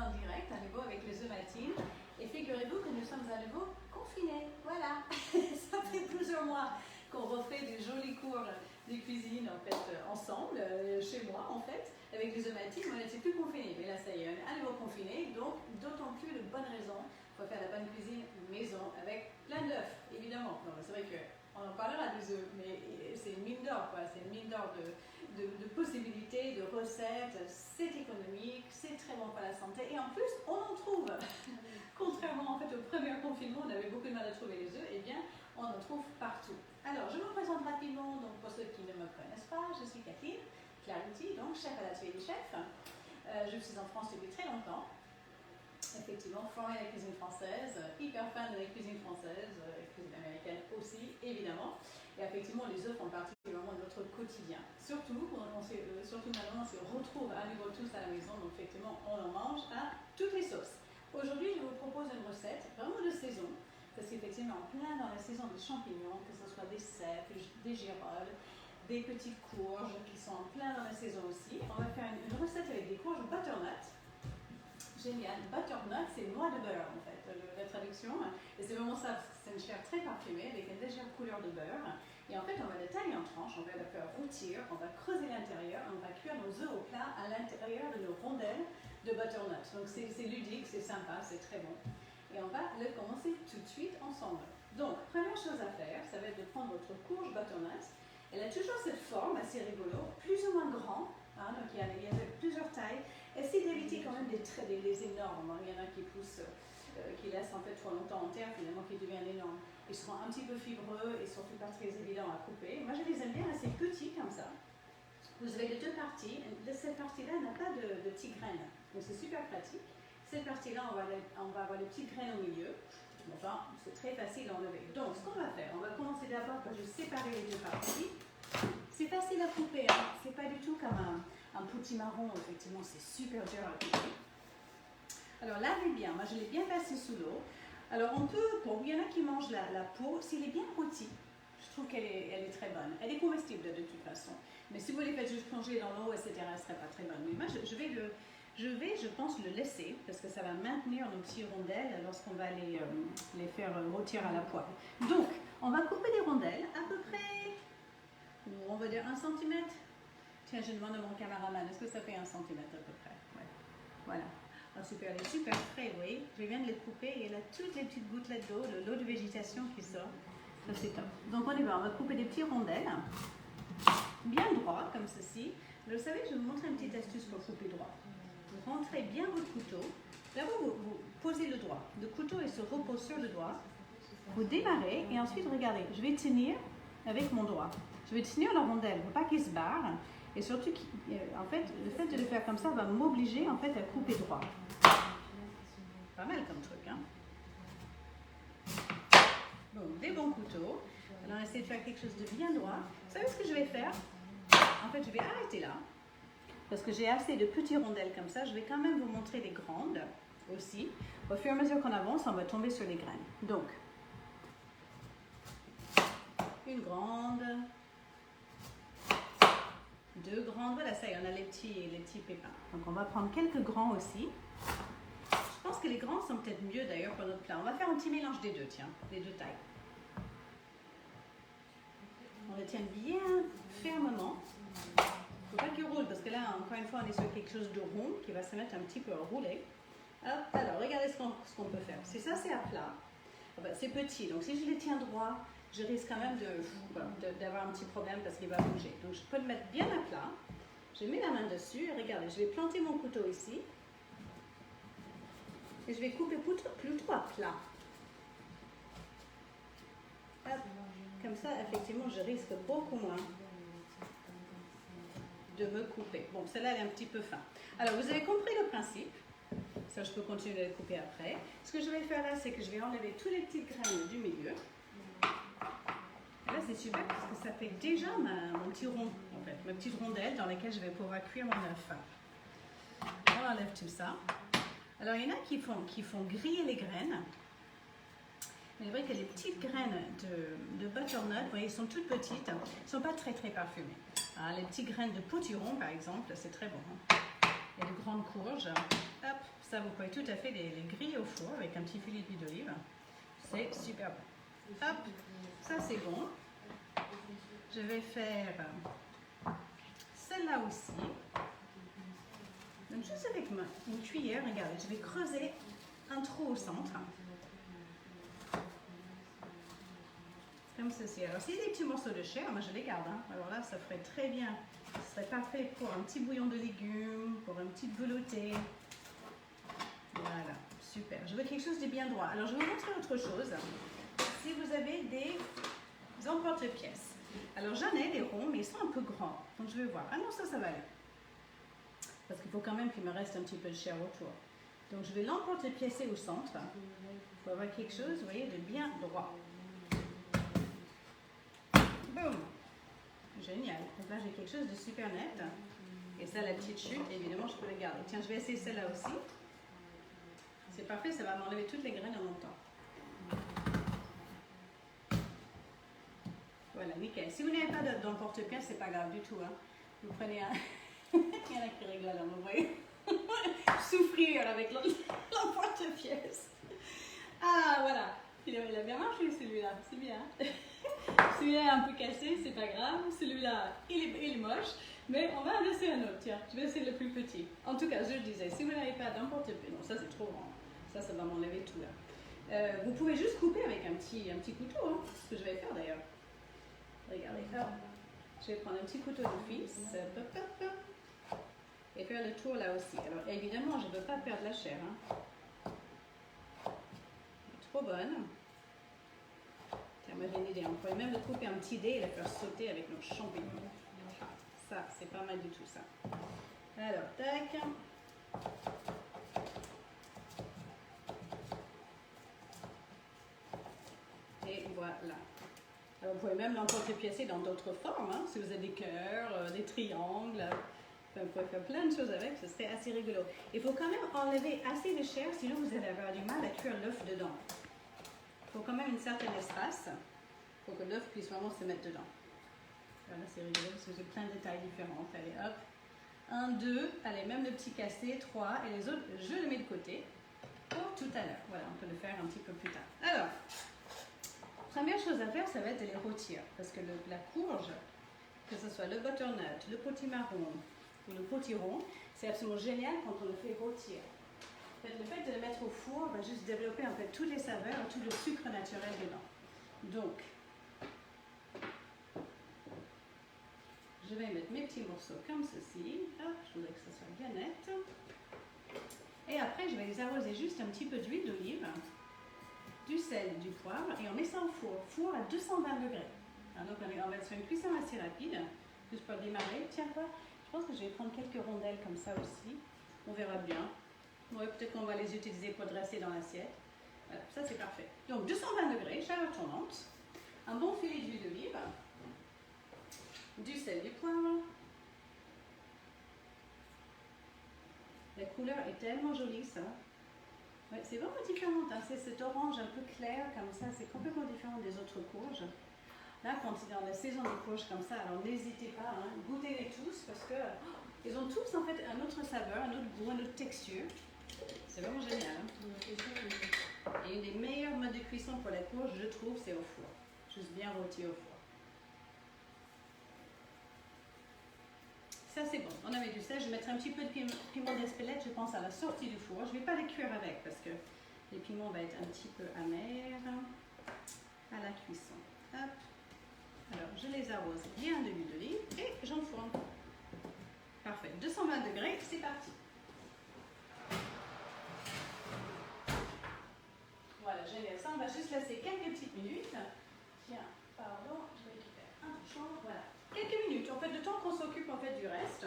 en direct, à nouveau avec les œufs matines. Et figurez-vous que nous sommes à nouveau confinés. Voilà, ça fait plusieurs mois qu'on refait des jolis cours de cuisine en fait, ensemble, chez moi en fait, avec les œufs matines. On n'était plus confinés, mais là ça y est, on est à nouveau confinés. Donc, d'autant plus de bonnes raisons pour faire la bonne cuisine maison avec plein d'œufs, évidemment. C'est vrai qu'on en parlera des œufs, mais c'est une mine d'or, quoi. C'est une mine d'or de possibilités, de recettes, c'est économique, c'est très bon pour la santé et en plus on en trouve. Contrairement en fait au premier confinement, on avait beaucoup de mal à trouver les œufs, et bien on en trouve partout. Alors je me présente rapidement, donc pour ceux qui ne me connaissent pas, je suis Kathleen Clarity, donc chef à l'atelier des chefs. Je suis en France depuis très longtemps. Effectivement, formée à la cuisine française, hyper fan de la cuisine française, cuisine américaine aussi, évidemment. Et effectivement, les œufs font partie vraiment de notre quotidien. Surtout maintenant, on se retrouve à nouveau tous à la maison, donc effectivement, on en mange à toutes les sauces. Aujourd'hui, je vous propose une recette vraiment de saison, parce qu'effectivement, en plein dans la saison des champignons, que ce soit des cèpes, des girolles, des petites courges qui sont en plein dans la saison aussi. On va faire une recette avec des courges butternut. Génial. Butternut, c'est noix de beurre en fait, la traduction. Et c'est vraiment ça, c'est une chair très parfumée avec une légère couleur de beurre. Et en fait, on va la tailler en tranches, on va la faire rôtir, on va creuser l'intérieur, on va cuire nos œufs au plat à l'intérieur de nos rondelles de butternut. Donc c'est ludique, c'est sympa, c'est très bon. Et on va le commencer tout de suite ensemble. Donc, première chose à faire, ça va être de prendre votre courge butternut. Elle a toujours cette forme assez rigolo, plus ou moins grand. Donc il y a plusieurs tailles. Essayez d'éviter quand même les énormes. Il y en a qui poussent, qui laissent en fait trop longtemps en terre, finalement qui deviennent énormes. Ils sont un petit peu fibreux et surtout pas très évidents à couper. Moi je les aime bien assez petits comme ça. Vous avez les deux parties. Cette partie-là n'a pas de petites graines. Donc c'est super pratique. Cette partie-là, on va avoir les petites graines au milieu. Enfin, c'est très facile à enlever. Donc ce qu'on va faire, on va commencer d'abord par juste séparer les deux parties. C'est facile à couper, hein. C'est pas du tout comme un potimarron, effectivement, c'est super dur à couper. Alors lavez bien, moi je l'ai bien passé sous l'eau. Alors on peut, il y en a qui mangent la peau, s'il est bien rôti, je trouve qu'elle est très bonne. Elle est comestible de toute façon. Mais si vous les faites juste plonger dans l'eau, etc., elle ne serait pas très bonne. Mais moi je pense, le laisser, parce que ça va maintenir nos petits rondelles lorsqu'on va les faire rôtir à la poêle. Donc, on va couper des rondelles à peu près, on va dire 1 cm. Tiens, je demande à mon caméraman, est-ce que ça fait 1 cm à peu près? Ouais. Voilà. Oh, super, elle est super frais, vous voyez. Je viens de les couper et elle a toutes les petites gouttelettes d'eau, de l'eau de végétation qui sort. Ça, c'est top. Donc, on y va. On va couper des petits rondelles, bien droits, comme ceci. Vous savez, je vais vous montrer une petite astuce pour couper droit. Vous rentrez bien votre couteau. D'abord, vous posez le doigt. Le couteau, il se repose sur le doigt. Vous démarrez et ensuite, regardez, je vais tenir avec mon doigt. Je vais tenir la rondelle, il ne faut pas qu'il se barre. Et surtout, en fait, le fait de le faire comme ça va m'obliger en fait à couper droit. Pas mal comme truc, hein. Bon, des bons couteaux. Alors, essayez de faire quelque chose de bien droit. Vous savez ce que je vais faire? En fait, je vais arrêter là. Parce que j'ai assez de petits rondelles comme ça. Je vais quand même vous montrer les grandes aussi. Au fur et à mesure qu'on avance, on va tomber sur les graines. Donc, une grande. 2 grandes, voilà, ça y est, on a les petits pépins. Donc on va prendre quelques grands aussi. Je pense que les grands sont peut-être mieux d'ailleurs pour notre plat. On va faire un petit mélange des deux, tiens, des deux tailles. On les tient bien fermement. Il ne faut pas qu'ils roulent parce que là, encore une fois, on est sur quelque chose de rond qui va se mettre un petit peu à rouler. Alors regardez ce qu'on peut faire. Si ça c'est à plat, c'est petit, donc si je les tiens droit, je risque quand même d'avoir un petit problème parce qu'il va bouger. Donc je peux le mettre bien à plat. Je mets la main dessus et regardez, je vais planter mon couteau ici. Et je vais couper plutôt à plat. Hop. Comme ça, effectivement, je risque beaucoup moins de me couper. Bon, celle-là, elle est un petit peu fin. Alors, vous avez compris le principe. Ça, je peux continuer de le couper après. Ce que je vais faire là, c'est que je vais enlever toutes les petites graines du milieu. Là, c'est super parce que ça fait déjà mon petit rond, en fait, ma petite rondelle dans laquelle je vais pouvoir cuire mon œuf. On enlève tout ça. Alors, il y en a qui font griller les graines. Mais c'est vrai que les petites graines de butternut, vous voyez, elles sont toutes petites, elles ne sont pas très parfumées. Alors, les petites graines de potiron, par exemple, c'est très bon. Il y a de grandes courges. Hop, Ça, vous pouvez tout à fait les griller au four avec un petit filet d'huile d'olive. C'est super bon. Hop, ça c'est bon. Je vais faire celle-là aussi. Donc juste avec une cuillère, regardez, je vais creuser un trou au centre. Comme ceci. Alors s'il y a des petits morceaux de chair, moi je les garde. Hein. Alors là, ça ferait très bien. Ce serait parfait pour un petit bouillon de légumes, pour une petite veloutée. Voilà, super. Je veux quelque chose de bien droit. Alors je vais vous montrer autre chose. Si vous avez des emporte-pièces. Alors j'en ai des ronds, mais ils sont un peu grands. Donc je vais voir. Ah non, ça va aller. Parce qu'il faut quand même qu'il me reste un petit peu de chair autour. Donc je vais l'emporte-piècer au centre. Il faut avoir quelque chose, vous voyez, de bien droit. Boum! Génial. Donc là j'ai quelque chose de super net. Et ça, la petite chute, évidemment, je peux la garder. Tiens, je vais essayer celle-là aussi. C'est parfait, ça va m'enlever toutes les graines en même temps. Voilà, nickel. Si vous n'avez pas d'emporte-pièce, c'est pas grave du tout. Hein. Vous prenez un... Il y en a qui rigolent, hein, vous voyez. Souffrir avec l'emporte-pièce. Ah, voilà. Il a bien marché celui-là, c'est bien. Celui-là est un peu cassé, c'est pas grave. Celui-là, il est moche. Mais on va en laisser un autre. Tiens, je vais essayer le plus petit. En tout cas, je le disais, si vous n'avez pas d'emporte-pièce, non, ça c'est trop grand. Ça va m'enlever tout là. Vous pouvez juste couper avec un petit couteau, hein, ce que je vais faire d'ailleurs. Regardez, hop. Je vais prendre un petit couteau de fils. Et faire le tour là aussi. Alors évidemment, je ne veux pas perdre la chair. Hein. Elle est trop bonne. Tiens, moi j'ai une idée. On pourrait même le couper en petits dés et la faire sauter avec nos champignons. Ah, ça, c'est pas mal du tout ça. Alors, tac. Et voilà. Alors, vous pouvez même l'emporte-piècer dans d'autres formes. Hein, si vous avez des cœurs, des triangles. Vous pouvez faire plein de choses avec, ce serait assez rigolo. Il faut quand même enlever assez de chair, sinon vous allez avoir du mal à cuire l'œuf dedans. Il faut quand même un certain espace pour que l'œuf puisse vraiment se mettre dedans. Voilà, c'est rigolo parce que j'ai plein de tailles différentes. Allez, hop. 1, 2, allez, même le petit cassé, 3, et les autres, je le mets de côté pour tout à l'heure. Voilà, on peut le faire un petit peu plus tard. Alors, première chose à faire, ça va être de les rôtir, parce que la courge, que ce soit le butternut, le potimarron, ou le potiron, c'est absolument génial quand on le fait rôtir. En fait, le fait de le mettre au four va juste développer en fait toutes les saveurs et tout le sucre naturel dedans. Donc, je vais mettre mes petits morceaux comme ceci. Hop, je voudrais que ça soit bien net. Et après, je vais les arroser juste un petit peu d'huile d'olive, du sel, du poivre, et on met ça au four. Four à 220 degrés. Alors, donc, on va faire une cuisson assez rapide, juste pour démarrer. Tiens, quoi? Je pense que je vais prendre quelques rondelles comme ça aussi. On verra bien. Ouais, peut-être qu'on va les utiliser pour dresser dans l'assiette. Voilà, ça c'est parfait. Donc 220 degrés, chaleur tournante. Un bon filet d'huile d'olive. Du sel, du poivre. La couleur est tellement jolie ça. Ouais, c'est vraiment différent. Hein. C'est cet orange un peu clair comme ça. C'est complètement différent des autres courges. Là, quand c'est dans la saison des courges comme ça, alors n'hésitez pas, hein, goûtez-les tous parce que ils ont tous en fait un autre saveur, un autre goût, une autre texture. C'est vraiment génial. Hein. Et une des meilleures modes de cuisson pour la courge, je trouve, c'est au four. Juste bien rôti au four. Ça c'est bon. On avait du sel. Je mettrai un petit peu de piment d'Espelette, je pense, à la sortie du four. Je ne vais pas les cuire avec parce que les piments vont être un petit peu amers à la cuisson. Hop. Alors, je les arrose bien de l'huile d'olive et j'enfourne. Parfait. 220 degrés, c'est parti. Voilà, génial. Ça, on va juste laisser quelques petites minutes. Tiens, pardon, je récupère un touchon. Voilà. Quelques minutes. En fait, le temps qu'on s'occupe en fait du reste.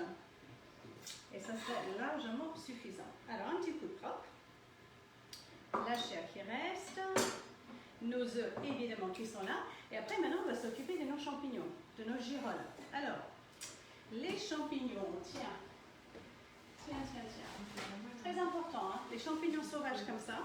Et ça serait largement suffisant. Alors, un petit coup de propre. La chair qui reste. Nos œufs, évidemment, qui sont là. Et après, maintenant, on va s'occuper de nos champignons, de nos girolles. Alors, les champignons, tiens. Très important, hein. Les champignons sauvages comme ça,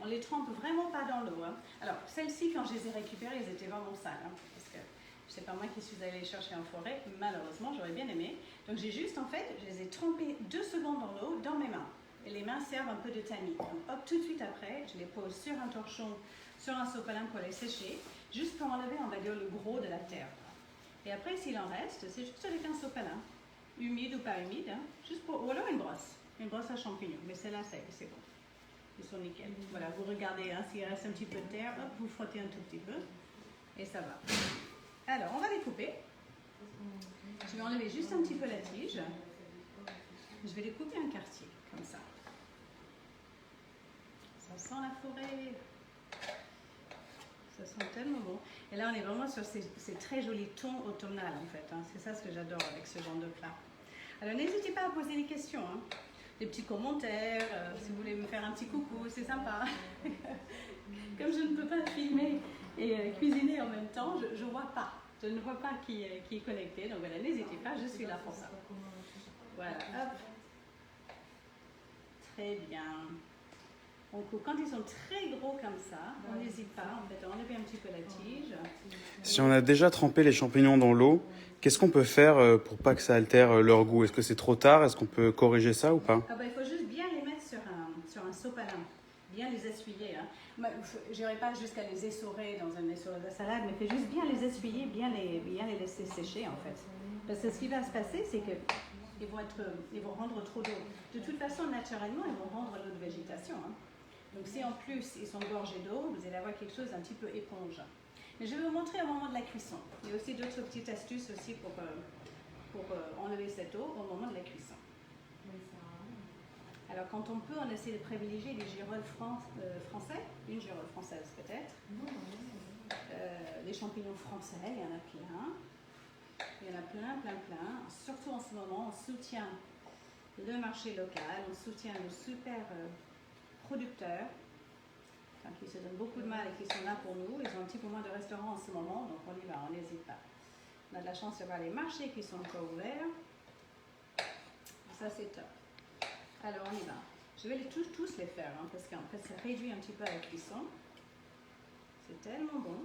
on les trempe vraiment pas dans l'eau. Hein. Alors, celles-ci, quand je les ai récupérées, elles étaient vraiment sales. Hein, parce que c'est pas moi qui suis allée les chercher en forêt, malheureusement, j'aurais bien aimé. Donc, j'ai juste, en fait, je les ai trempées 2 secondes dans l'eau, dans mes mains. et les mains servent un peu de tamis. Donc, hop, tout de suite après, je les pose sur un torchon, sur un sopalin pour les sécher, juste pour enlever, on va dire, le gros de la terre. Et après, s'il en reste, c'est juste avec un sopalin, humide ou pas humide, hein, juste pour, ou alors une brosse à champignons. Mais celle-là, c'est bon. Ils sont nickel. Voilà, vous regardez, hein, s'il reste un petit peu de terre, hop, vous frottez un tout petit peu, et ça va. Alors, on va les couper. Je vais enlever juste un petit peu la tige. Je vais les couper en quartier, comme ça. Ça sent la forêt. Ça sent tellement bon. Et là, on est vraiment sur ces très jolis tons automnales, en fait. Hein. C'est ça ce que j'adore avec ce genre de plat. Alors, n'hésitez pas à poser des questions. Hein. Des petits commentaires. Si vous voulez me faire un petit coucou, c'est sympa. Comme je ne peux pas filmer et cuisiner en même temps, je ne vois pas. Je ne vois pas qui est connecté. Donc voilà, n'hésitez pas, je suis là pour ça. Voilà, hop. Très bien. Donc, quand ils sont très gros comme ça, on n'hésite pas en fait, à enlever un petit peu la tige. Si on a déjà trempé les champignons dans l'eau, qu'est-ce qu'on peut faire pour pas que ça altère leur goût? Est-ce que c'est trop tard? Est-ce qu'on peut corriger ça ou pas? Il faut juste bien les mettre sur un sopalin, bien les essuyer. Hein. Je n'irai pas jusqu'à les essorer dans un essoreur de salade, mais fais juste bien les essuyer, bien les laisser sécher en fait. Parce que ce qui va se passer, c'est qu'ils vont rendre trop d'eau. De toute façon, naturellement, ils vont rendre l'eau de végétation. Hein. Donc si en plus ils sont gorgés d'eau, vous allez avoir quelque chose d'un petit peu éponge. Mais je vais vous montrer au moment de la cuisson. Il y a aussi d'autres petites astuces aussi pour enlever cette eau au moment de la cuisson. Alors quand on peut, on essaie de privilégier les girolles français, une girolle française peut-être. Les champignons français, il y en a plein. Il y en a plein. Surtout en ce moment, on soutient le marché local, on soutient nos super producteurs, qui se donnent beaucoup de mal et qui sont là pour nous. Ils ont un petit peu moins de restaurants en ce moment, donc on y va, on n'hésite pas. On a de la chance d'avoir les marchés qui sont encore ouverts. Ça, c'est top. Alors, on y va. Je vais tous les faire, hein, parce qu'en fait, ça réduit un petit peu la cuisson. C'est tellement bon.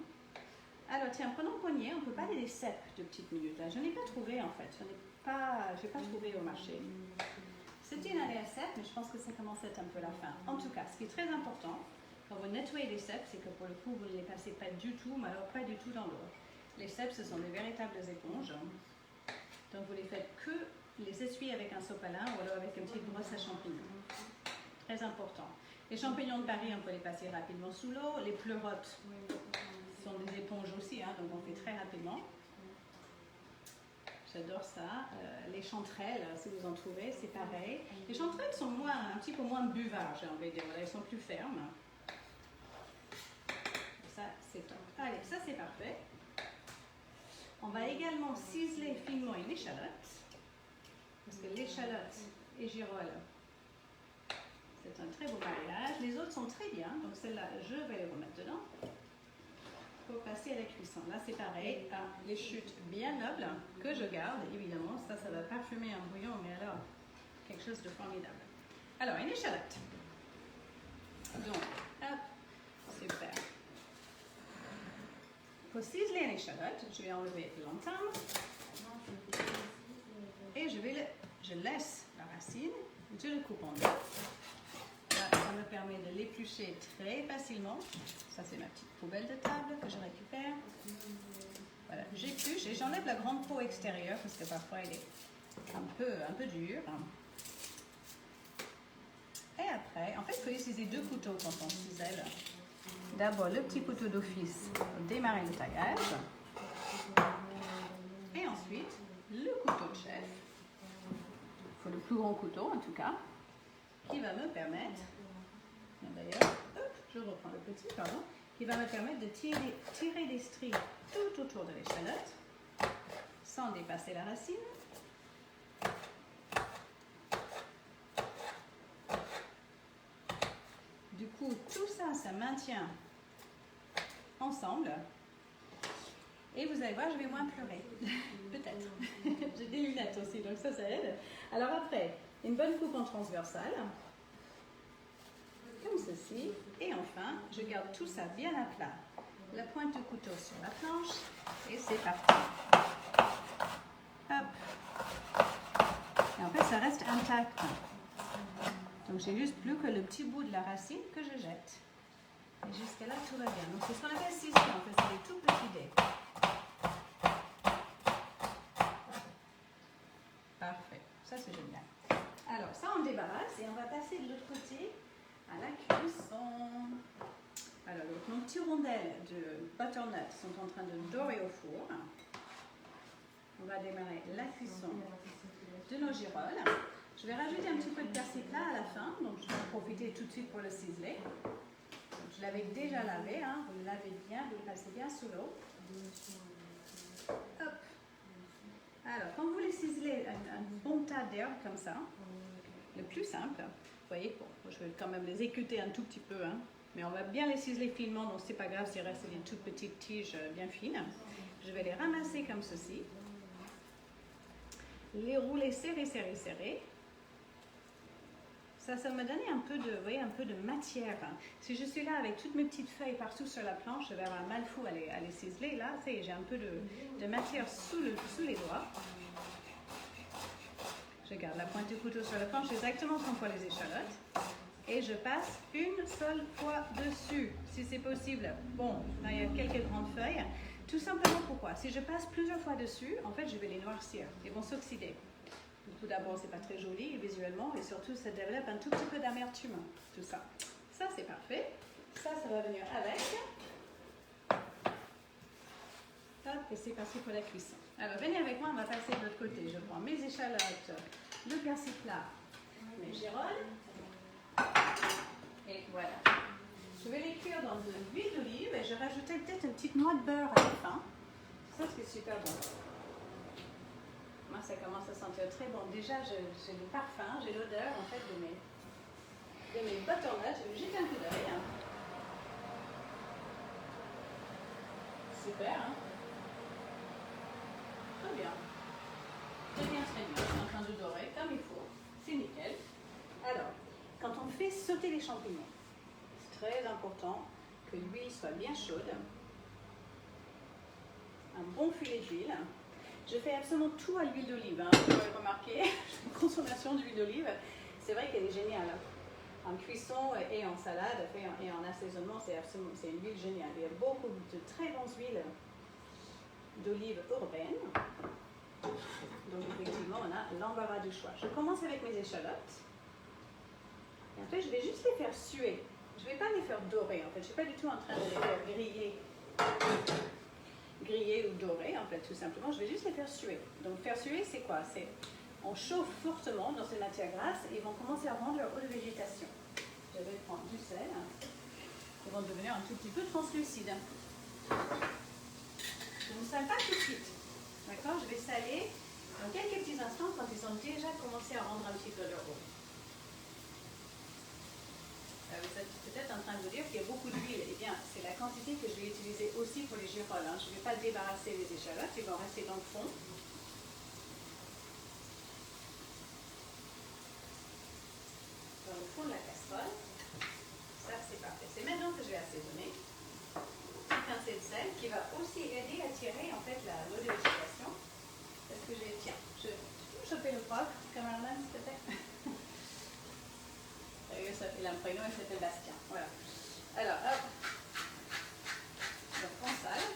Alors, tiens, prenons poignée. On peut pas aller des cèpes de petites minutes. Là. Je n'ai pas trouvé, en fait. Je n'ai pas trouvé au marché. C'était une année à cèpes, mais je pense que ça commence à être un peu la fin. En tout cas, ce qui est très important, quand vous nettoyez les cèpes, c'est que pour le coup, vous ne les passez pas du tout, mais alors pas du tout dans l'eau. Les cèpes, ce sont des véritables éponges. Donc, vous les faites que les essuyer avec un sopalin ou alors avec une petite brosse à champignons. Très important. Les champignons de Paris, on peut les passer rapidement sous l'eau. Les pleurotes sont des éponges aussi, hein, donc on fait très rapidement. J'adore ça. Les chanterelles, si vous en trouvez, c'est pareil. Les chanterelles sont un petit peu moins buvards, j'ai envie de dire. Elles sont plus fermes. Ça, c'est top. Allez, ça c'est parfait. On va également ciseler finement une échalote. Parce que l'échalote et girolles, c'est un très beau mariage. Les autres sont très bien, donc celle-là, je vais les remettre dedans. Pour passer à la cuisson. Là, c'est pareil. Les chutes bien nobles que je garde, évidemment. Ça va parfumer un bouillon, mais alors, quelque chose de formidable. Alors, une échalote. Donc, hop, super. Pour ciseler une échalote, je vais enlever l'entame. Et je laisse la racine, je le coupe en deux. Là, ça me permet de l'éplucher très facilement. Ça, c'est ma petite poubelle de table que je récupère. Voilà, j'épluche et j'enlève la grande peau extérieure parce que parfois elle est un peu dure. Et après, en fait, il faut utiliser deux couteaux quand on cisèle. D'abord, le petit couteau d'office pour démarrer le taillage. Et ensuite, le couteau de chef. Il faut le plus grand couteau en tout cas, qui va me permettre, d'ailleurs, je reprends le petit, pardon, qui va me permettre de tirer des stries tout autour de l'échalote, sans dépasser la racine. Du coup, tout ça, ça maintient ensemble. Et vous allez voir, je vais moins pleurer. Peut-être. J'ai des lunettes aussi, donc ça aide. Alors après, une bonne coupe en transversale. Comme ceci. Et enfin, je garde tout ça bien à plat. La pointe du couteau sur la planche. Et c'est parti. Hop. Et en fait, ça reste intact. Donc j'ai juste plus que le petit bout de la racine que je jette. Et jusqu'à là, tout va bien. Donc c'est ce qu'on appelle ciseler, en fait, c'est des tout petits dés. Parfait, ça c'est génial. Alors ça on débarrasse et on va passer de l'autre côté à la cuisson. Alors donc nos petits rondelles de butternut sont en train de dorer au four. On va démarrer la cuisson de nos girolles. Je vais rajouter un petit peu de persil plat à la fin, donc je vais en profiter tout de suite pour le ciseler. Donc, je l'avais déjà lavé, hein. Vous le lavez bien, vous le passez bien sous l'eau. Hop. Alors, quand vous les ciselez un bon tas d'herbes comme ça, le plus simple, vous voyez, bon, je vais quand même les équeuter un tout petit peu, hein, mais on va bien les ciseler finement, donc c'est pas grave s'il reste des toutes petites tiges bien fines. Je vais les ramasser comme ceci, les rouler serrés, serrés, serrés. Ça va me donner un peu de, vous voyez, un peu de matière. Si je suis là avec toutes mes petites feuilles partout sur la planche, je vais avoir un mal fou à les ciseler. Là, j'ai un peu de matière sous les doigts. Je garde la pointe du couteau sur la planche exactement comme pour les échalotes. Et je passe une seule fois dessus, si c'est possible. Bon, là, il y a quelques grandes feuilles. Tout simplement pourquoi? Si je passe plusieurs fois dessus, en fait, je vais les noircir. Ils vont s'oxyder. Tout d'abord, c'est pas très joli visuellement et surtout, ça développe un tout petit peu d'amertume, tout ça. Ça, c'est parfait. Ça va venir avec. Hop, et c'est parti pour la cuisson. Alors, venez avec moi, on va passer de l'autre côté. Je prends mes échalotes, le persil plat, mes girolles. Et voilà. Je vais les cuire dans de l'huile d'olive et je rajouterai peut-être une petite noix de beurre à la fin. Ça, c'est super bon. Moi, ça commence à sentir très bon. Déjà, j'ai le parfum, j'ai l'odeur en fait de mes butternuts. Je vais jeter un coup d'œil. Hein. Super, hein? Très bien. Très bien, très bien. C'est en train de dorer comme il faut. C'est nickel. Alors, quand on fait sauter les champignons, c'est très important que l'huile soit bien chaude. Un bon filet d'huile. Je fais absolument tout à l'huile d'olive. Hein. Vous avez remarqué, la consommation d'huile d'olive, c'est vrai qu'elle est géniale. En cuisson et en salade et en assaisonnement, c'est une huile géniale. Il y a beaucoup de très bonnes huiles d'olive européennes. Donc effectivement, on a l'embarras du choix. Je commence avec mes échalotes. Et après, je vais juste les faire suer. Je ne vais pas les faire dorer, en fait. Je ne suis pas du tout en train de les faire griller ou dorer, en fait, tout simplement. Je vais juste les faire suer. Donc, faire suer, c'est quoi? C'est on chauffe fortement dans ces matières grasses et ils vont commencer à rendre leur eau de végétation. Je vais prendre du sel. Ils vont devenir un tout petit peu translucides. Je ne sale pas tout de suite. D'accord? Je vais saler dans quelques petits instants quand ils ont déjà commencé à rendre un petit peu leur eau. Vous êtes peut-être en train de vous dire qu'il y a beaucoup d'huile. Eh bien, c'est la quantité que je vais utiliser aussi pour les girolles. Hein. Je ne vais pas débarrasser les échalotes, ils vont rester dans le fond. Dans le fond de la casserole. Ça, c'est parfait. C'est maintenant que je vais assaisonner. Une pincée de sel qui va aussi aider à tirer en fait l'eau de végétation. Parce que tiens, je vais choper le prof, cameraman, s'il te plaît. Il a un prénom, il s'appelle Bastien. Voilà. Alors, hop. Donc, on sale.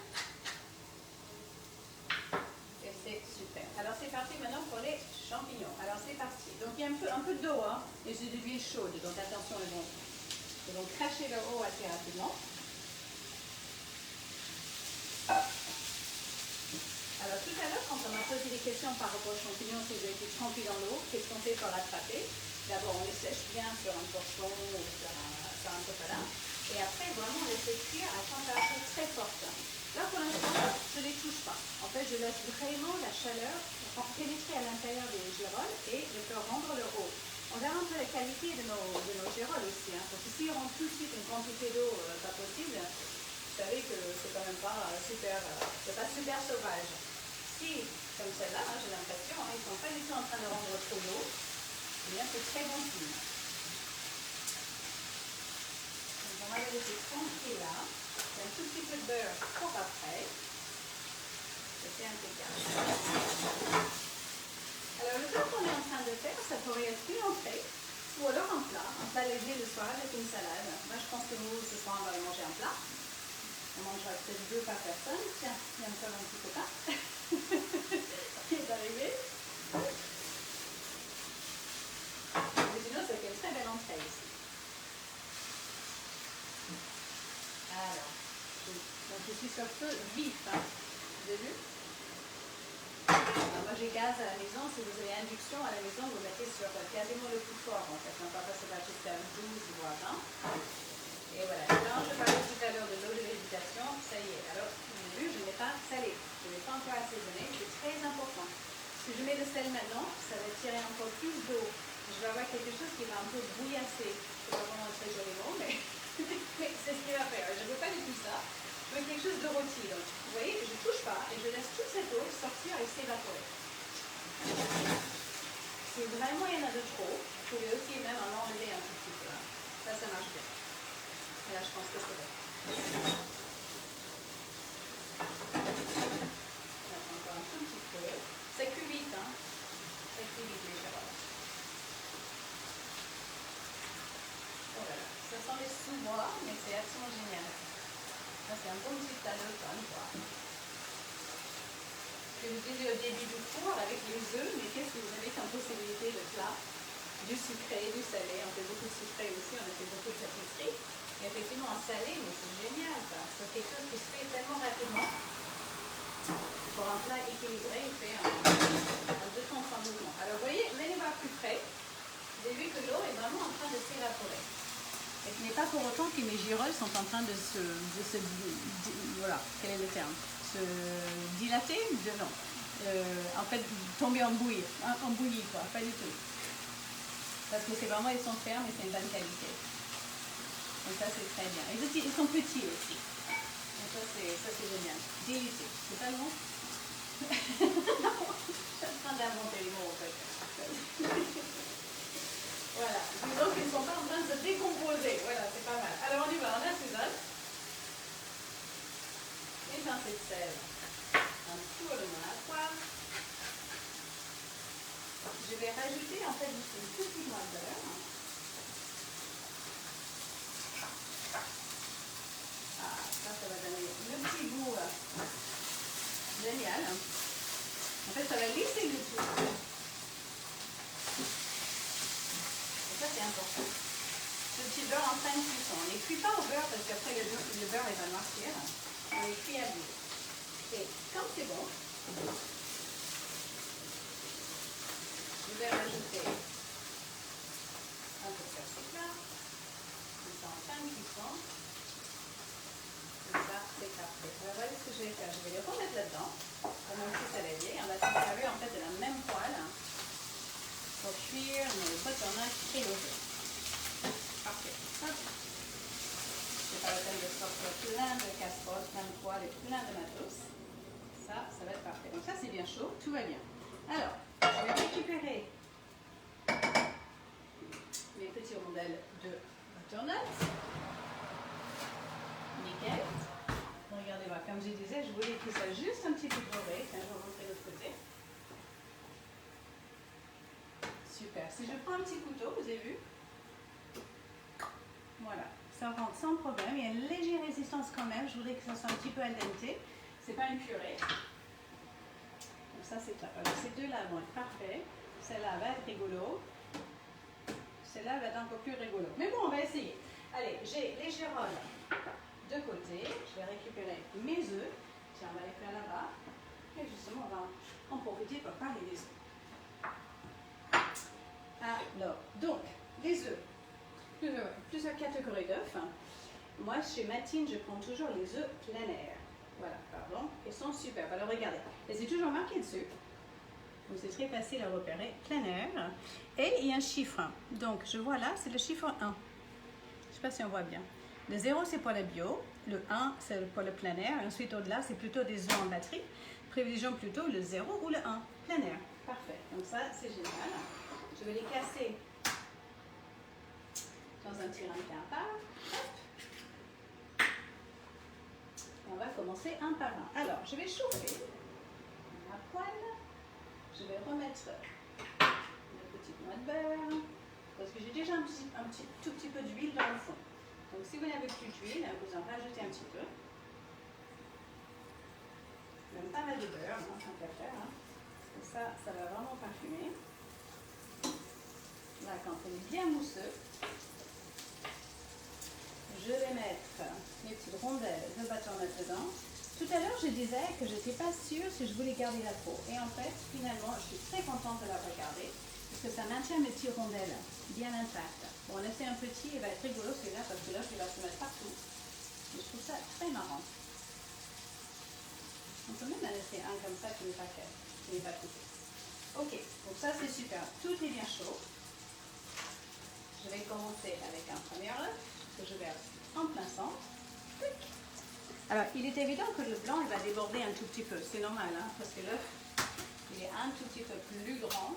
Et c'est super. Alors, c'est parti maintenant pour les champignons. Alors, c'est parti. Donc, il y a un peu d'eau, hein, et c'est de l'huile chaude. Donc, attention, ils vont cracher leur eau assez rapidement. Alors, tout à l'heure, quand on m'a posé des questions par rapport aux champignons, s'ils ont été trempés dans l'eau, qu'est-ce qu'on fait pour l'attraper? D'abord, on les sèche bien sur un torchon ou sur un sopalin. Et après, vraiment, on les fait cuire à température très forte. Là, pour l'instant, je ne les touche pas. En fait, je laisse vraiment la chaleur pénétrer à l'intérieur des girolles et les faire rendre leur eau. On verra un peu la qualité de nos girolles aussi. Hein, parce que s'ils rendent tout de suite une quantité d'eau pas possible, vous savez que c'est quand même pas super, c'est pas super sauvage. Si, comme celle-là, hein, j'ai l'impression, hein, ils ne sont pas du tout en train de rendre trop d'eau. Eh bien, c'est très bon signe. Donc, on va les laisser tranquilles là. C'est un tout petit peu de beurre pour après. C'est impeccable. Alors, le plat qu'on est en train de faire, ça pourrait être une entrée ou alors un plat. plat léger le soir avec une salade. Moi, je pense que nous, ce soir, on va manger un plat. On mangera peut-être 2 par personne. Tiens, il y a encore un petit copain qui est arrivé. Mais sinon, ça fait une très belle entrée ici. Alors, donc je suis sur feu vif. Hein. Vous avez vu? Alors, moi, j'ai gaz à la maison. Si vous avez induction à la maison, vous mettez sur quasiment le plus fort. En fait, on ne va pas se battre jusqu'à 12 voire 20. Et voilà, quand je parlais tout à l'heure de l'eau de végétation, ça y est. Alors, vous avez vu, je n'ai pas salé. Je ne l'ai pas encore assaisonné. C'est très important. Si je mets le sel maintenant, ça va tirer encore plus d'eau. Je vais avoir quelque chose qui va un peu bouillasser. Je ne sais pas vraiment très joli mot, mais, mais c'est ce qu'il va faire. Je ne veux pas du tout ça. Je veux quelque chose de rôti. Donc, vous voyez, je ne touche pas et je laisse toute cette eau sortir et s'évaporer. Si vraiment il y en a de trop, vous pouvez aussi même en enlever un tout petit peu. Hein. Ça marche bien. Et là, je pense que c'est bon. Encore un tout petit peu. Ça cuit vite, hein. Ça cuit vite les carottes. Oh là là, ça sent les sous-bois, mais c'est absolument génial. Ça, c'est un bon petit tas d'automne, quoi. Je vous disais au début du cours, avec les œufs, mais qu'est-ce que vous avez comme possibilité de plat? Du sucré, du salé. On fait beaucoup de sucré aussi, on a fait beaucoup de pâtisserie. Et effectivement, en salé, mais c'est génial, ça. C'est quelque chose qui se fait tellement rapidement. Pour un plat équilibré, il fait un 2-3 mouvements. Alors, vous voyez, mais il va plus près. Vous avez vu que l'eau est vraiment en train de s'évaporer. Et ce n'est pas pour autant que mes girolles sont en train de se voilà, quel est le terme? Se dilater? Non. En fait, tomber en bouillie, quoi. Pas du tout. Parce que c'est vraiment, ils sont fermes et c'est une bonne qualité. Donc ça, c'est très bien. Ils sont petits aussi. Donc ça, c'est génial. Délicieux. C'est pas le mot? Je suis en train d'inventer les mots, en fait. Voilà. Disons qu'ils ne sont pas en train de se décomposer. Voilà, c'est pas mal. Alors, on y va. On assaisonne. Une pincée de sel. Un tour de mon poivre. Je vais rajouter, en fait, juste une petite noix de beurre. Ça va donner le petit goût génial. En fait, ça va lisser le tout. Et ça, c'est important. Ce petit beurre en fin de cuisson. On ne les cuit pas au beurre parce qu'après, le beurre il va noircir. On les cuit à l'huile. Et quand c'est bon, je vais rajouter un peu de persil plat. Comme ça, en fin de cuisson. Ça, c'est parfait. Alors voilà ce que je vais faire. Je vais les remettre là-dedans, pour mon petit saladier. On va se servir en fait de la même poêle pour cuire nos butternut et nos œufs. Parfait. Hop. C'est pas la peine de sortir plein de casseroles, plein de poêles et plein de matos. Ça va être parfait. Donc ça, c'est bien chaud, tout va bien. Alors, je vais récupérer mes petits rondelles de butternut. Nickel. Regardez, moi, comme je disais, je voulais que ça soit juste un petit peu doré. Tiens, je vais montrer de l'autre côté. Super. Si je prends un petit couteau, vous avez vu? Voilà. Ça rentre sans problème. Il y a une légère résistance quand même. Je voudrais que ça soit un petit peu al dente. C'est pas une purée. Donc ça, c'est top. Alors, ces deux-là vont être parfaits. Celle-là va être rigolo. Celle-là va être encore plus rigolo. Mais bon, on va essayer. Allez, j'ai les girolles de côté. Je vais récupérer mes œufs. Tiens, on va les faire là-bas. Et justement, on va en profiter pour parler des œufs. Alors, donc, les œufs. Plusieurs catégories d'œufs. Moi, chez Matine, je prends toujours les œufs plein air. Voilà, pardon. Ils sont superbes. Alors, regardez. Et c'est toujours marqué dessus. Donc, c'est très facile à repérer. Plein air. Et il y a un chiffre. Donc, je vois là, c'est le chiffre 1. Je ne sais pas si on voit bien. Le 0, c'est pour le bio. Le 1, c'est pour le plein air. Et ensuite, au-delà, c'est plutôt des œufs en batterie. Privilégions plutôt le 0 ou le 1. Plein air. Parfait. Donc, ça, c'est génial. Je vais les casser dans un petit ramequin à part. On va commencer un par un. Alors, je vais chauffer ma poêle. Je vais remettre une petite noix de beurre. parce que j'ai déjà tout petit peu d'huile dans le fond. Donc si vous n'avez plus d'huile, vous en rajoutez un petit peu. Même pas mal de beurre, hein, tant qu'à faire. Hein. Et ça va vraiment parfumer. Là, quand on est bien mousseux, je vais mettre mes petites rondelles de butternut dedans. Tout à l'heure, je disais que je n'étais pas sûre si je voulais garder la peau. Et en fait, finalement, je suis très contente de l'avoir gardée, parce que ça maintient mes petites rondelles bien intactes. Bon, on essaie un petit, il va être rigolo celui-là, parce que là, il va se mettre partout. Mais je trouve ça très marrant. On peut même en laisser un comme ça qui n'est pas fait, qui n'est pas coupé. Ok, donc ça c'est super. Tout est bien chaud. Je vais commencer avec un premier œuf que je verse en plein centre. Alors, il est évident que le blanc il va déborder un tout petit peu. C'est normal, hein, parce que l'œuf il est un tout petit peu plus grand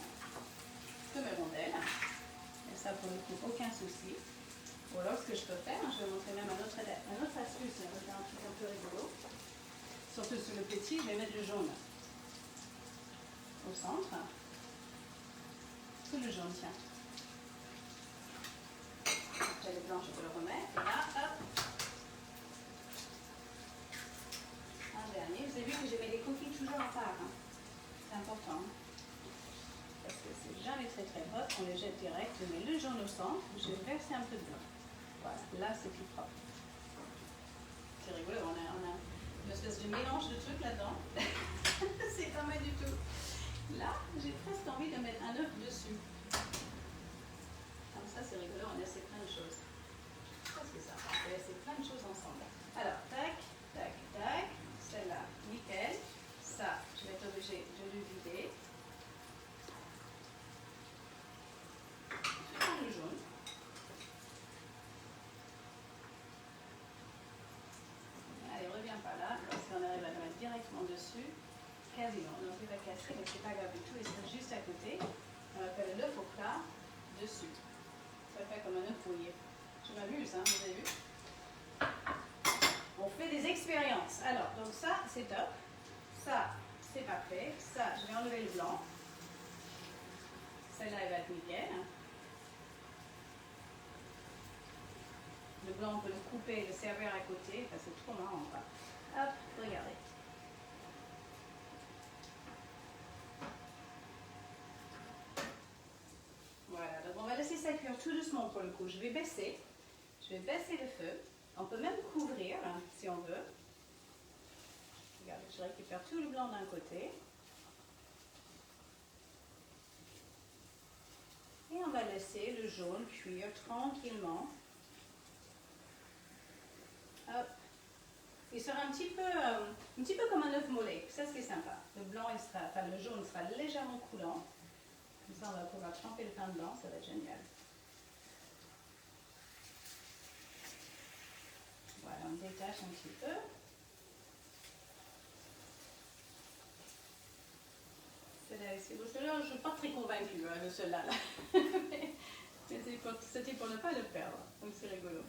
que mes rondelles. Et ça, pour le coup, aucun souci. Ou alors, ce que je peux faire, je vais vous montrer même un autre astuce, un truc un peu rigolo. Surtout sur le petit, je vais mettre le jaune au centre. Tout le jaune, tiens. Après le blanc, je peux le remettre. Et là, hop. Un dernier. Vous avez vu que je mets les coquilles toujours à part. Hein. C'est important. Parce que c'est jamais très très hot. On les jette direct. Je mets le jaune au centre. Je vais verser un peu de blanc. Voilà. Là, c'est tout propre. C'est rigolo. On a une espèce de mélange de trucs là-dedans. C'est pas mal du tout. Là, j'ai presque envie de mettre un œuf dessus. Comme ça, c'est rigolo, on essaie plein de choses. Qu'est-ce que ça? On va essayer plein de choses ensemble. Alors, tac, tac, tac. Celle-là, nickel. Ça, je vais être obligée de le vider. Je prends le jaune. Allez, reviens par là, parce qu'on arrive à le mettre directement dessus. Quasiment, donc il va casser, mais c'est pas grave du tout, il sera juste à côté. On appelle l'œuf au plat dessus. Ça fait comme un œuf brouillé. Je m'amuse, hein, vous avez vu? On fait des expériences. Alors, donc ça, c'est top. Ça, c'est parfait. Ça, je vais enlever le blanc. Celle-là, elle va être nickel. Le blanc, on peut le couper, le servir à côté. Enfin, c'est trop marrant, quoi. Hop, regardez. Voilà, donc on va laisser ça cuire tout doucement pour le coup. Je vais baisser le feu. On peut même couvrir, hein, si on veut. Regardez, je récupère tout le blanc d'un côté. Et on va laisser le jaune cuire tranquillement. Hop. Il sera un petit peu comme un œuf mollet. Ça, c'est sympa. Le blanc, le jaune sera légèrement coulant. Comme ça, on va pouvoir tremper le pain dedans. Ça va être génial. Voilà, on détache un petit peu. Celui-là, je ne suis pas très convaincue de celui-là. C'était pour ne pas le perdre. Donc, c'est rigolo.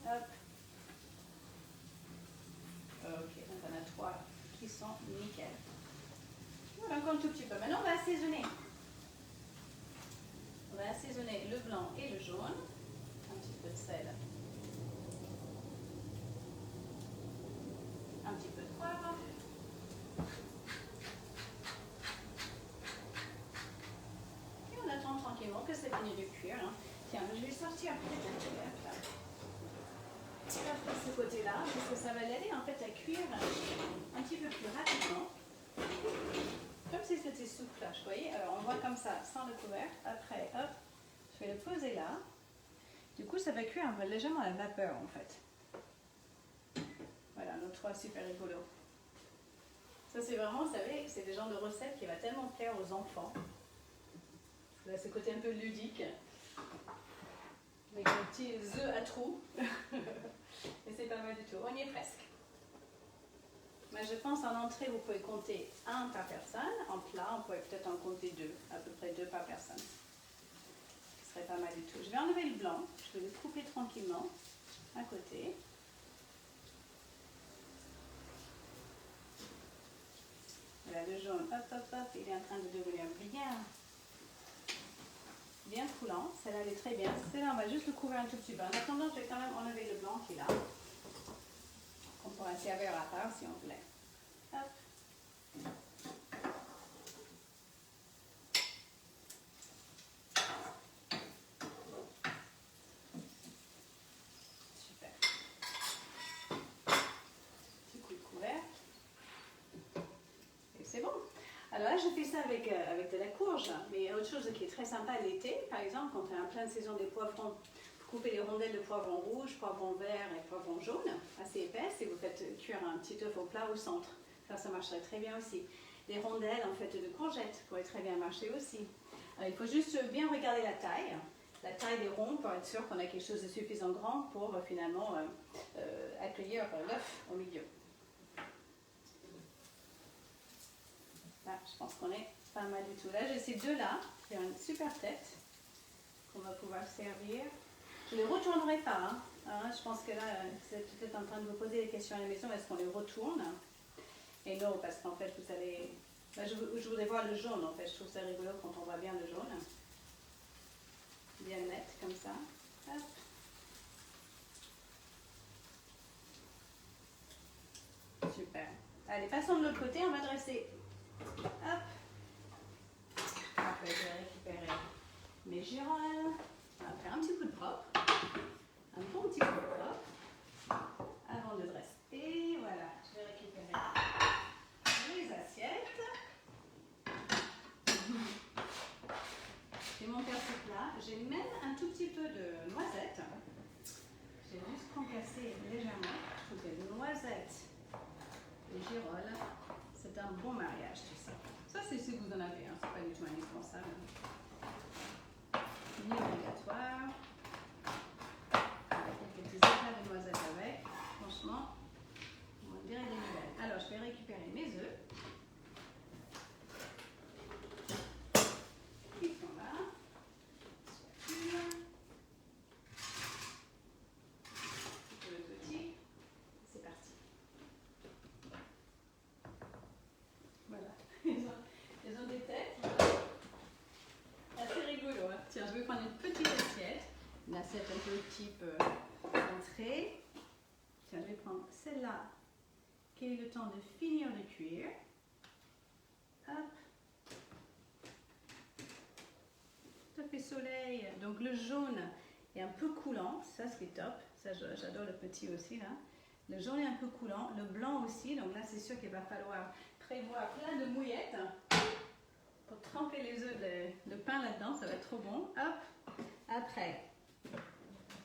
Hop. Ok, donc on a 3 qui sont nickel. Voilà, encore un tout petit peu. Maintenant, on va assaisonner. On va assaisonner le blanc et le jaune. Un petit peu de sel. Un petit peu de poivre. Et on attend tranquillement que ça finisse de cuire. Hein. Tiens, je vais sortir peut-être un couvercle là. De ce côté-là, parce que ça va l'aider en fait à cuire un petit peu plus rapidement. Comme si c'était souple là, vous voyez. Alors on voit comme ça, sans le couvercle. Après, hop, je vais le poser là. Du coup, ça va cuire légèrement à la vapeur en fait. Voilà, nos 3 super rigolos. Ça c'est vraiment, vous savez, c'est des genres de recettes qui va tellement plaire aux enfants. Là, ce côté un peu ludique. Avec un petit œuf à trous. Et c'est pas mal du tout. On y est presque. Mais je pense en entrée, vous pouvez compter 1 par personne. En plat, on pourrait peut-être en compter 2. À peu près 2 par personne. Ce serait pas mal du tout. Je vais enlever le blanc. Je vais le couper tranquillement à côté. Voilà, le jaune, hop, hop, hop, il est en train de devenir bien coulant. Celle-là, elle est très bien. Celle-là, on va juste le couvrir un tout petit peu. En attendant, je vais quand même enlever le blanc qui est là. On pourra servir à part si on voulait. Hop. Super. Petit coup de couvercle. Et c'est bon. Alors là, je fais ça avec de la courge, mais autre chose qui est très sympa l'été, par exemple, quand on est en pleine saison des poivrons, vous coupez les rondelles de poivron rouge, poivron vert et poivron jaune, assez épaisses, et vous faites cuire un petit œuf au plat au centre. Ça marcherait très bien aussi. Les rondelles en fait de courgettes pourraient très bien marcher aussi. Alors, il faut juste bien regarder la taille des ronds pour être sûr qu'on a quelque chose de suffisamment grand pour finalement accueillir l'œuf au milieu. Là, je pense qu'on est pas mal du tout. Là, j'ai ces deux-là, qui ont une super tête, qu'on va pouvoir servir. Je ne les retournerai pas. Je pense que là, vous êtes peut-être en train de vous poser des questions à la maison, est-ce qu'on les retourne? Et non, parce qu'en fait, vous allez... Là, je voudrais voir le jaune, en fait. Je trouve ça rigolo quand on voit bien le jaune. Bien net, comme ça. Hop. Super. Allez, passons de l'autre côté, on va dresser. Hop. Après, je vais récupérer mes girolles. On va faire un petit coup de propre. Un bon petit coup de propre. Avant de dresser. Voilà, je vais récupérer les assiettes. J'ai mon persil plat. J'ai même un tout petit peu de noisettes. J'ai juste concassé légèrement. Je trouve que les noisettes, les girolles, c'est un bon mariage, tout ça. Ça, c'est si vous en avez, c'est pas du tout indispensable. Ni obligatoire. Avec quelques petits éclats de noisettes avec. Franchement, on dirait des nouvelles. Alors, je vais récupérer mes œufs. Ils sont là. Le petit. C'est parti. Voilà. Ils ont des têtes. Assez rigolo. Hein. Tiens, je vais prendre une petite assiette. Une assiette un peu type entrée. Tiens, je vais prendre celle-là qui a eu le temps de finir de cuire. Hop. Tout à fait soleil. Donc le jaune est un peu coulant. Ça, c'est top. Ça, j'adore le petit aussi là. Le jaune est un peu coulant. Le blanc aussi. Donc là, c'est sûr qu'il va falloir prévoir plein de mouillettes pour tremper les œufs de pain là-dedans. Ça va être trop bon. Hop. Après,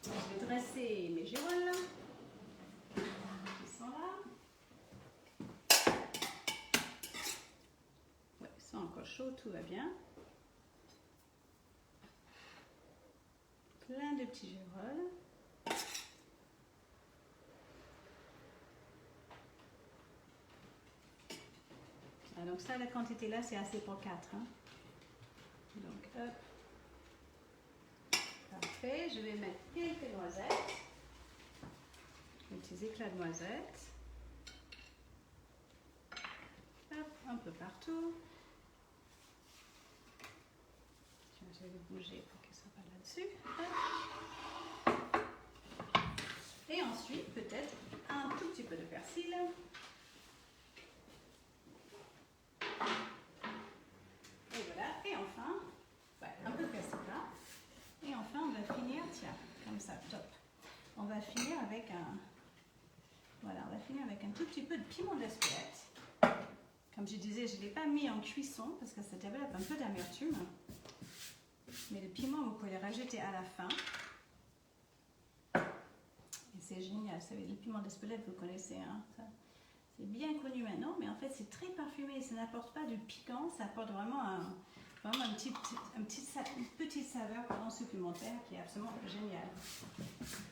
je vais dresser mes girolles. Ils sont là. Ouais, ils sont encore chauds. Tout va bien. Plein de petits girolles. Ah, donc ça, la quantité là, c'est assez pour 4. Hein. Donc, hop. Parfait. Je vais mettre quelques noisettes. Des petits éclats de noisettes. Hop, un peu partout. Tiens, je vais le bouger pour qu'il ne soit pas là-dessus. Et ensuite, peut-être un tout petit peu de persil. Et voilà. Et enfin, ouais, un peu de persil là. Et enfin, on va finir, tiens, comme ça, top. On va finir avec un tout petit peu de piment d'Espelette. Comme je disais, je ne l'ai pas mis en cuisson parce que ça développe un peu d'amertume. Mais le piment, vous pouvez le rajouter à la fin. Et c'est génial. Le piment d'Espelette, vous connaissez, hein, c'est bien connu maintenant, mais en fait, c'est très parfumé. Ça n'apporte pas de piquant, ça apporte vraiment une petite saveur supplémentaire qui est absolument géniale.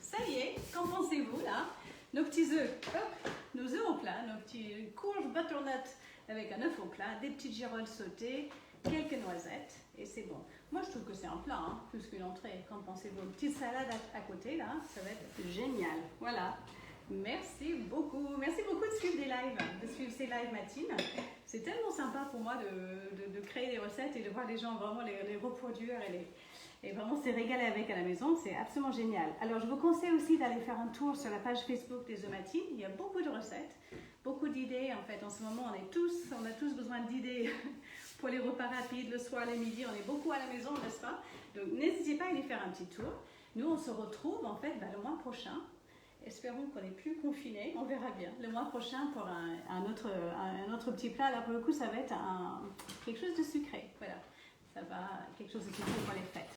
Ça y est, qu'en pensez-vous là? Nos petits œufs, hop, nos œufs au plat, nos petits courges butternut avec un œuf au plat, des petites girolles sautées, quelques noisettes et c'est bon. Moi je trouve que c'est un plat, hein, plus qu'une entrée. Qu'en pensez-vous? Une petite salade à côté là, ça va être génial. Voilà. Merci beaucoup de suivre des lives, de suivre ces lives Mathilde. C'est tellement sympa pour moi de créer des recettes et de voir les gens vraiment les reproduire Et vraiment, c'est régalé avec à la maison, c'est absolument génial. Alors, je vous conseille aussi d'aller faire un tour sur la page Facebook des Omatines. Il y a beaucoup de recettes, beaucoup d'idées. En fait, en ce moment, on a tous besoin d'idées pour les repas rapides, le soir, les midis. On est beaucoup à la maison, n'est-ce pas? Donc, n'hésitez pas à aller faire un petit tour. Nous, on se retrouve, en fait, le mois prochain. Espérons qu'on n'est plus confinés, on verra bien. Le mois prochain pour un autre petit plat. Là, pour le coup, ça va être quelque chose de sucré. Voilà, ça va, quelque chose de sucré pour les fêtes.